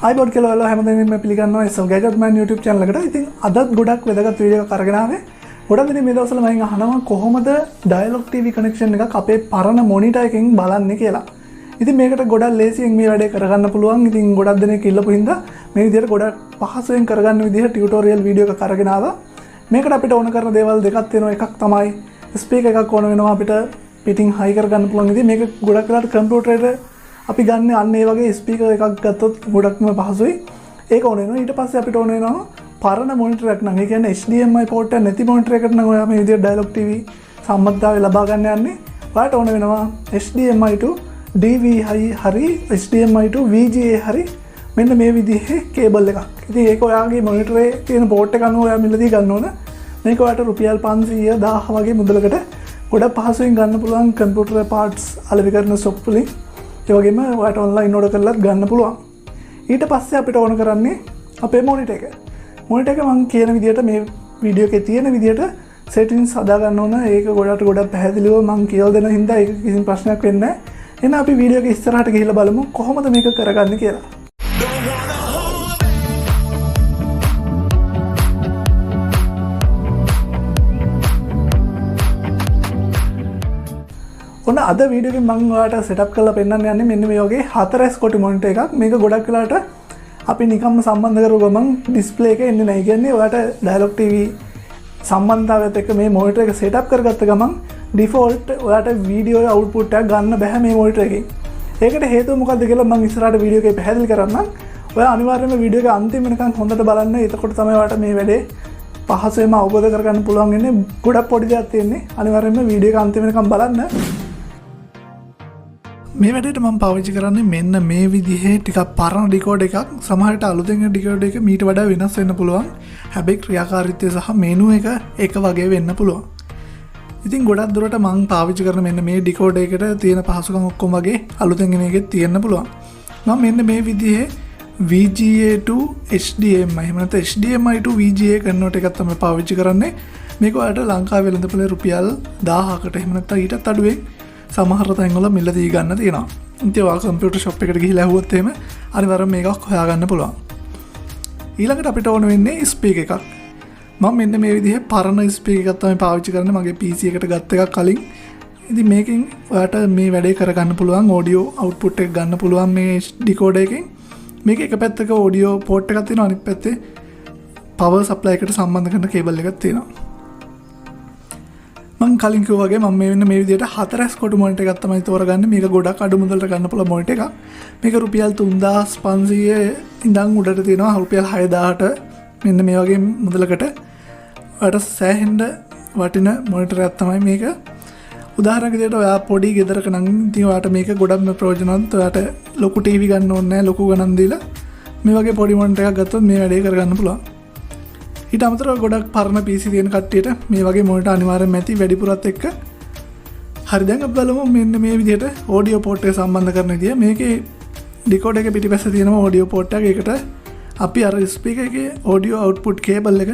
iPod කියලා ඔයාලා හැමදේම පිළිගන්නවා SL Gadget Man YouTube channel එකට. ඉතින් අදත් ගොඩක් වැදගත් වීඩියෝ එකක් අරගෙන ආවේ. ගොඩක් දිනේ මේ දවස්වල මම අහනවා කොහොමද Dialog TV connection එකක් අපේ පරණ monitor එකෙන් බලන්නේ කියලා. ඉතින් මේකට ගොඩක් ලේසියෙන් මේ වැඩේ කරගන්න පුළුවන්. ඉතින් ගොඩක් දෙනෙක් ඉල්ලපු හින්දා මේ විදිහට ගොඩක් පහසුවෙන් කරගන්න විදිහ ටියුටෝරියල් වීඩියෝ එකක් අරගෙන ආවා. මේකට අපිට ඕන කරන දේවල් දෙකක් තියෙනවා. එකක් තමයි ස්පීකර් එකක් ඕන වෙනවා අපිට පිටින් හයි කරගන්න පුළුවන්. ඉතින් මේක ගොඩක් වෙලාවට කම්පියුටරේට අපි ගන්න අන්න ඒ වගේ ස්පීකර් එකක් ගත්තොත් ගොඩක්ම පහසුයි. ඒක ඕන වෙනවා. ඊට පස්සේ අපිට ඕන වෙනවා පරණ මොනිටර් එකක් නම් ඒ කියන්නේ HDMI පෝට් එක නැති මොනිටර් එකකට නම් ඔයා මේ විදිහට Dialog TV සම්බන්ධතාවය ලබා ගන්න යන්නේ. ඔයාලට ඕන වෙනවා HDMI to DVI හරි HDMI to VGA හරි මෙන්න මේ විදිහේ කේබල් එකක්. ඉතින් ඒක ඔයාගේ මොනිටරේ තියෙන පෝට් එක අනුව ඔයා මිලදී ගන්න ඕන. මේක ඔයාලට රුපියල් 500 1000 වගේ මුදලකට ගොඩක් පහසුවෙන් ගන්න පුළුවන් කම්පියුටර් පාර්ට්ස් අලෙවි කරන shop වලින්. ඒ වගේම ඔයාලට ඔන්ලයින් ඕඩර් කරලාත් ගන්න පුළුවන්. ඊට පස්සේ අපිට ඕන කරන්නේ අපේ මොනිටර් එක. මොනිටර් එක මම කියන විදිහට මේ වීඩියෝ එකේ තියෙන විදිහට settings හදා ගන්න ඕන. ඒක ගොඩක් පැහැදිලිව මම කියලා දෙන හින්දා ඒක කිසිම ප්‍රශ්නයක් වෙන්නේ නැහැ. එහෙනම් අපි වීඩියෝ එක ඉස්සරහට ගිහිල්ලා බලමු කොහොමද මේක කරගන්නේ කියලා. ඔන්න අද වීඩියෝ එකෙන් මම ඔයාලට සෙටප් කරලා පෙන්නන්න යන්නේ මෙන්න මේ වගේ 4S කොටි මොනිටර් එකක්. මේක ගොඩක් වෙලාවට අපි නිකම්ම සම්බන්ධ කරුව ගමන් ඩිස්ප්ලේ එක එන්නේ නැහැ. කියන්නේ ඔයාලට Dialog TV සම්බන්ධතාවයත් එක්ක මේ මොනිටර් එක සෙටප් කරගත්ත ගමන් ඩිෆෝල්ට් ඔයාලට වීඩියෝ අවුට්පුට් එකක් ගන්න බෑ මේ මොනිටර් එකෙන්. ඒකට හේතුව මොකක්ද කියලා මම ඉස්සරහට වීඩියෝ එකේ පැහැදිලි කරන්නම්. ඔයා අනිවාර්යයෙන්ම වීඩියෝ එක අන්තිම වෙනකන් හොඳට බලන්න. එතකොට තමයි ඔයාලට මේ වැඩේ පහසුවෙන්ම අවබෝධ කරගන්න පුළුවන් වෙන්නේ. ගොඩක් පොඩි දෙයක් තියෙන්නේ. අනිවාර්යයෙන්ම වීඩියෝ එක අන්තිම වෙනකන් බලන්න. මේ වැඩේට මම පාවිච්චි කරන්නේ මෙන්න මේ විදිහේ ටිකක් පරණ ඩිකෝඩ් එකක්. සමහරට අලුතෙන් ඩිකෝඩ් එක මීට වඩා වෙනස් වෙන්න පුළුවන්. හැබැයි ක්‍රියාකාරීත්වය සහ මෙනු එක වගේ වෙන්න පුළුවන්. ඉතින් ගොඩක් දුරට මම පාවිච්චි කරන මෙන්න මේ ඩිකෝඩ් එකට තියෙන පහසුකම් ඔක්කොම වගේ අලුතෙන් එන එකෙත් තියෙන්න පුළුවන්. මම මෙන්න මේ විදිහේ VGA to HDMI එහෙම නැත්නම් HDMI to VGA කන්වර්ට් එකක් තමයි පාවිච්චි කරන්නේ. මේක ඔයාලට ලංකාවේ වෙළඳපොලේ රුපියල් 1000කට එහෙම නැත්නම් ඊටත් අඩුවෙන් සමහර තැන්වල මිලදී ගන්න තියෙනවා. ඉතින් ඔයා කම්පියුටර් ෂොප් එකට ගිහිල්ලා ඇහුවොත් එහෙම අනිවාර්යයෙන් මේකක් හොයාගන්න පුළුවන්. ඊළඟට අපිට ඕන වෙන්නේ ස්පීකර් එකක්. මම මෙන්න මේ විදිහේ පරණ ස්පීකර් එකක් තමයි පාවිච්චි කරන්නේ. මගේ PC එකට ගත්ත එකක් කලින්. ඉතින් මේකෙන් ඔයාට මේ වැඩේ කරගන්න පුළුවන්. ඔඩියෝ අවුට්පුට් එක ගන්න පුළුවන් මේ ඩිකෝඩර් එකෙන්. මේක එක පැත්තක ඔඩියෝ පෝට් එකක් තියෙනවා. අනිත් පැත්තේ පවර් සප්ලයි එකට සම්බන්ධ කරන කේබල් එකක් තියෙනවා. මම කලින් කිව්වා වගේ මම මේ විදිහට 4S කොටු මොනිටර් එකක් තමයි තෝරගන්නේ. මේක ගොඩක් අඩු මුදලට ගන්න පුළුවන් මොනිටර් එකක්. මේක රුපියල් 3500 ඉඳන් උඩට තියෙනවා රුපියල් 6000ට මෙන්න මේ වගේ මුදලකට ඔයාලට සෑහෙන්න වටින මොනිටර් එකක් තමයි මේක. උදාහරණයක් විදිහට ඔයා පොඩි ගෙදරක නම් ඉතින් ඔයාලට මේක ගොඩක්ම ප්‍රයෝජනවත්. ඔයාලට ලොකු ටීවී ගන්න ඕනේ නැහැ. ලොකු ගණන් දීලා මේ වගේ පොඩි මොනිටර් එකක් ගත්තොත් මේ වැඩේ කරගන්න පුළුවන්. ඊට අමතරව ගොඩක් පරණ PC තියෙන කට්ටියට මේ වගේ මොනිටර් අනිවාර්යයෙන්ම ඇති වැඩිපුරත් එක්ක. හරි දැන් අපි බලමු මෙන්න මේ විදිහට ඔඩියෝ පෝට් එක සම්බන්ධ කරන විදිය. මේකේ ඩිකෝඩර් එකේ පිටිපස්සේ තියෙනවා ඔඩියෝ පෝට් එක. ඒකට අපි අර ස්පීකර් එකේ ඔඩියෝ අවුට්පුට් කේබල් එක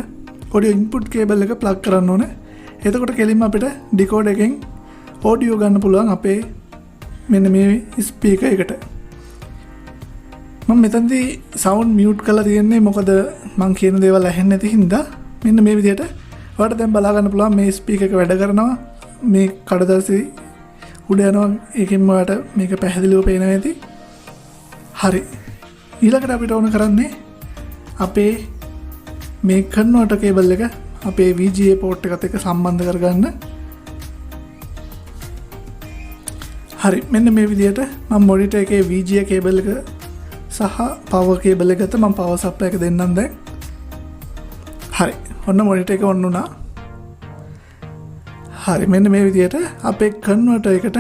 ඔඩියෝ ඉන්පුට් කේබල් එක ප්ලග් කරන්න ඕනේ. එතකොට කෙලින්ම අපිට ඩිකෝඩර් එකෙන් ඔඩියෝ ගන්න පුළුවන් අපේ මෙන්න මේ ස්පීකර් එකට. මම මෙතනදී සවුන්ඩ් මියුට් කරලා තියෙන්නේ මොකද මම කියන දේවල් ඇහෙන්නේ නැති හින්දා. මෙන්න මේ විදිහට ඔයාලට දැන් බලා ගන්න පුළුවන් මේ ස්පීකර් එක වැඩ කරනවා. මේ කඩදාසි උඩ යනවා. ඒකෙන් ඔයාලට මේක පැහැදිලිව පේනවා ඇති. හරි. ඊළඟට අපිට ඕන කරන්නේ අපේ මේ කන්වර්ටර් කේබල් එක අපේ VGA පෝට් එකත් එක්ක සම්බන්ධ කරගන්න. හරි. මෙන්න මේ විදිහට මම මොනිටර් එකේ VGA කේබල් එක සහ පවර් කේබල් එක ගත්තා. මම පවර් සප්ලයි එක දෙන්නම් දැන්. හරි. ඔන්න මොනිටර් එක ඔන්න උනා. හරි. මෙන්න මේ විදිහට අපේ කන්වර්ටර් එකට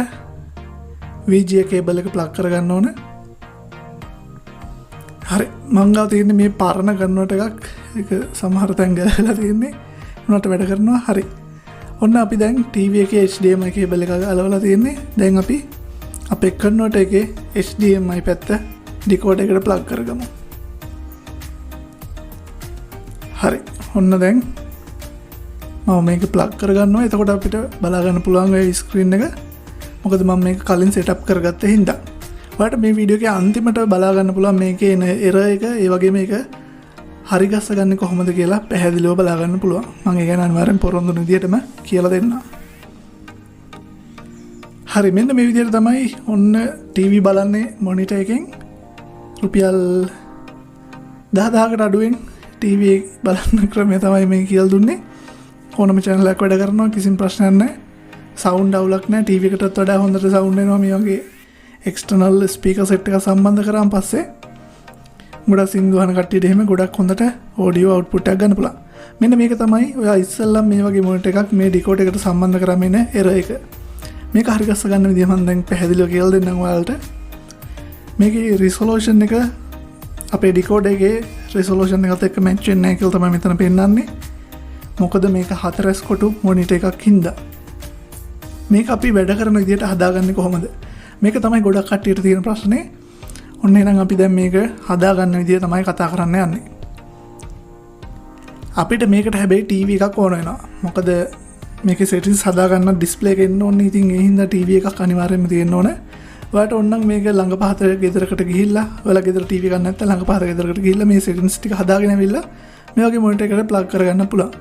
VGA කේබල් එක ප්ලග් කරගන්න ඕන. හරි. මං ගාව තියෙන්නේ මේ පරණ කන්වර්ටර් එකක්. ඒක සමහර තැන් ගහලා තියෙන්නේ. උනට වැඩ කරනවා. හරි. ඔන්න අපි දැන් TV එකේ HDMI කේබල් එක අලවලා තියෙන්නේ. දැන් අපි අපේ කන්වර්ටර් එකේ HDMI පැත්ත ඩිකෝඩර් එකට ප්ලග් කරගමු. හරි. ඔන්න දැන් මම මේක ප්ලග් කරගන්නවා. එතකොට අපිට බලා ගන්න පුළුවන් ඒ ස්ක්‍රීන් එක. මොකද මම මේක කලින් සෙටප් කරගත්ත හින්දා. ඔයාලට මේ වීඩියෝ එකේ අන්තිමට බලා ගන්න පුළුවන් මේකේ එන error එක ඒ වගේම මේක හරි ගස්ස ගන්න කොහොමද කියලා පැහැදිලිව බලා ගන්න පුළුවන්. මම ඒ ගැන අනිවාර්යෙන් පොරොන්දු විදියටම කියලා දෙන්නම්. හරි මෙන්න මේ විදිහට තමයි ඔන්න TV බලන්නේ මොනිටර් එකෙන් රුපියල් 10000කට අඩුවෙන් TV බලන්න ක්‍රමය තමයි මේ කියලා දුන්නේ. ඕනම channel එකක් වැඩ කරනවා කිසිම ප්‍රශ්නයක් නැහැ. sound අවුලක් නැහැ. TV එකටත් වඩා හොඳට sound එනවා මේ වගේ external speaker set එක සම්බන්ධ කරාන් පස්සේ. ගොඩක් සින්දු අහන කට්ටියට එහෙම ගොඩක් හොඳට audio output එකක් ගන්න පුළුවන්. මෙන්න මේක තමයි ඔයා ඉස්සෙල්ලා මේ වගේ මොනිටර් එකක් මේ decoder එකට සම්බන්ධ කරාම එන error එක. මේක හරි ගස්ස ගන්න විදිය මම දැන් පැහැදිලිව කියලා දෙන්නම් ඔයාලට. මේකේ resolution එක අපේ decoder එකේ resolution එකත් එක්ක match වෙන්නේ නැහැ කියලා තමයි මෙතන පෙන්නන්නේ. මොකද මේක 4S කොටු මොනිටර් එකක් හින්දා. මේක අපි වැඩ කරන විදියට හදාගන්නේ කොහොමද? මේක තමයි ගොඩක් කට්ටියට තියෙන ප්‍රශ්නේ. ඔන්න එහෙනම් අපි දැන් මේක හදාගන්න විදිය තමයි කතා කරන්න යන්නේ. අපිට මේකට හැබැයි TV එකක් ඕන වෙනවා. මොකද මේකේ settings හදාගන්න display එක එන්න ඕනේ. ඉතින් ඒ හින්දා TV එකක් අනිවාර්යයෙන්ම තියෙන්න ඕනේ. ඔයාලට ඕනනම් මේක ළඟපහත ගෙදරකට ගිහිල්ලා ඔයාලා ගෙදර TV එකක් නැත්නම් ළඟපහත ගෙදරකට ගිහිල්ලා මේ settings ටික හදාගෙන ඇවිල්ලා මේ වගේ මොනිටර් එකකට plug කරගන්න පුළුවන්.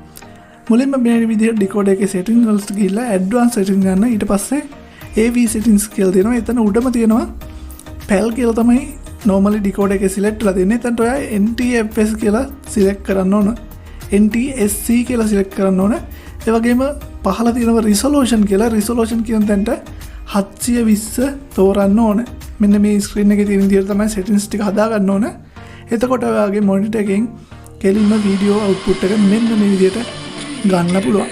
මුලින්ම මේ විදිහට decoder එකේ settings වලට ගිහිල්ලා advanced settings ගන්න. ඊට පස්සේ AV settings කියලා තියෙනවා. එතන උඩම තියෙනවා PAL කියලා තමයි normally decoder එකේ select කරලා තියෙන්නේ. එතනට ඔයා NTFS කියලා select කරන්න ඕන. NTSC කියලා select කරන්න ඕන. ඒ වගේම පහළ තියෙනවා resolution කියලා. resolution කියන තැනට 720 තෝරන්න ඕන. මෙන්න මේ screen එකේ තියෙන විදිහට තමයි settings ටික හදාගන්න ඕන. එතකොට ඔයාගේ monitor එකෙන් කෙලින්ම video output එක මෙන්න මේ විදිහට ගන්න පුළුවන්.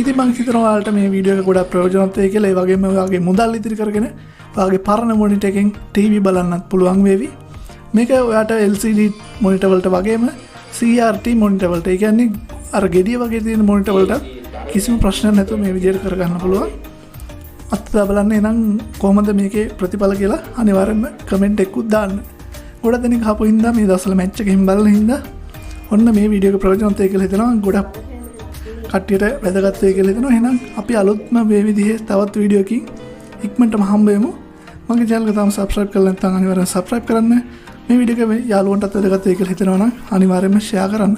ඉතින් මම හිතනවා ඔයාලට මේ වීඩියෝ එක ගොඩක් ප්‍රයෝජනවත් වෙයි කියලා. ඒ වගේම ඔයාගේ මුදල් ඉතිරි කරගෙන ඔයාගේ පරණ මොනිටර් එකෙන් TV බලන්නත් පුළුවන් වේවි. මේක ඔයාට LCD මොනිටර් වලට වගේම CRT මොනිටර් වලට, ඒ කියන්නේ අර ගෙඩිය වගේ තියෙන මොනිටර් වලට කිසිම ප්‍රශ්නයක් නැතුව මේ විදිහට කරගන්න පුළුවන්. අත්දැක බලන්න එනම් කොහොමද මේකේ ප්‍රතිඵල කියලා අනිවාර්යෙන්ම කමෙන්ට් එකකුත් දාන්න. ගොඩක් දෙනෙක් අහපු හින්දා මේ දවස්වල මැච් එකකින් බලන හින්දා ඔන්න මේ වීඩියෝ එක ප්‍රයෝජනවත් වෙයි කියලා හිතනවා. ගොඩක් කට්ටියට වැදගත් වෙයි කියලා හිතනවා. එහෙනම් අපි අලුත්ම මේ විදිහේ තවත් වීඩියෝ එකකින් ඉක්මනටම හම්බ වෙමු. මගේ channel එක තාම subscribe කරලා නැත්නම් අනිවාර්යෙන් subscribe කරන්න. මේ වීඩියෝ එක යාළුවන්ටත් වැදගත් වෙයි කියලා හිතනවා නම් අනිවාර්යෙන්ම share කරන්න.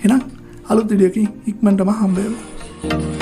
එහෙනම් අලුත් වීඩියෝ එකකින් ඉක්මනටම හම්බ වෙමු.